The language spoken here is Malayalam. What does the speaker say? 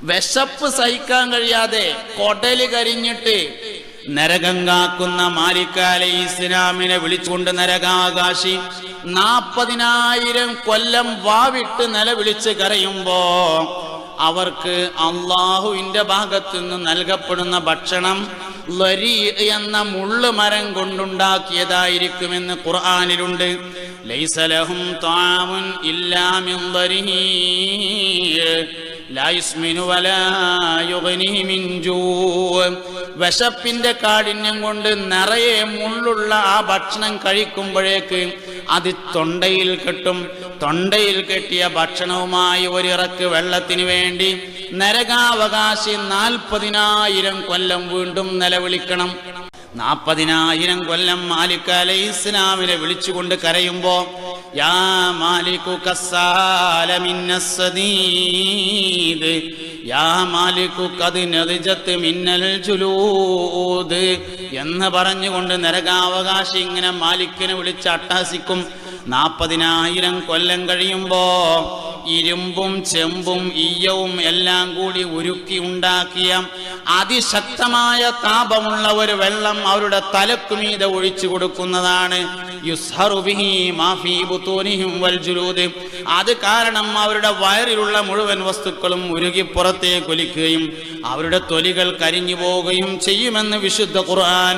വിശപ്പ് സഹിക്കാൻ കഴിയാതെ കൊടല് കരിഞ്ഞിട്ട് നരകം കാക്കുന്ന മാലിക് അലൈഹിസ്സലാമിനെ വിളിച്ചുകൊണ്ട് നരകാകാശി 40,000 കൊല്ലം വാവിട്ട് നിലവിളിച്ച് കരയുമ്പോ അവർക്ക് അള്ളാഹുവിന്റെ ഭാഗത്തു നിന്ന് നൽകപ്പെടുന്ന ഭക്ഷണം ലരി എന്ന മുള്ളുമരം കൊണ്ടുണ്ടാക്കിയതായിരിക്കുമെന്ന് ഖുർആനിലുണ്ട്. ലൈസ ലഹും ത്വാമുൻ ഇല്ലാ മിൻ ദരിഹി ലാ യുസ്മിനു വലാ യുഗ്നി മിൻ ജൂ. വിശപ്പിന്റെ കാഠിന്യം കൊണ്ട് നിറയെ മുള്ളുള്ള ആ ഭക്ഷണം കഴിക്കുമ്പോഴേക്ക് അത് തൊണ്ടയിൽ കെട്ടും. തൊണ്ടയിൽ കെട്ടിയ ഭക്ഷണവുമായി ഒരിറക്ക് വെള്ളത്തിന് വേണ്ടി നരകാവകാശി 40,000 കൊല്ലം വീണ്ടും നിലവിളിക്കണം. 40,000 കൊല്ലം മാലിക് അലൈഹിസ്സലാമിനെ വിളിച്ചുകൊണ്ട് കരയുമ്പോ യാ മാലികു കസ്സാല മിന്നസ്സദീദ് യാ മാലികു ഖദ് നദിജത് മിന്നൽ ജുലൂദ് എന്ന് പറഞ്ഞുകൊണ്ട് നരകാവകാശി ഇങ്ങനെ മാലിക്കിനെ വിളിച്ച് അട്ടഹസിക്കും. 40,000 കൊല്ലം കഴിയുമ്പോ ഇരുമ്പും ചെമ്പും ഈയവും എല്ലാം കൂടി ഉരുക്കി ഉണ്ടാക്കിയ അതിശക്തമായ താപമുള്ള ഒരു വെള്ളം അവരുടെ തലക്കുമീതെ ഒഴിച്ചു കൊടുക്കുന്നതാണ്. യുസ്ഹറു ബിഹി മാ ഫീ ബുതൂനിഹിം വൽ ജുലൂദ്. അത് കാരണം അവരുടെ വയറിലുള്ള മുഴുവൻ വസ്തുക്കളും ഉരുകി പുറത്തേക്ക് ഒലിക്കുകയും അവരുടെ തൊലികൾ കരിഞ്ഞു പോവുകയും ചെയ്യുമെന്ന് വിശുദ്ധ ഖുർആൻ.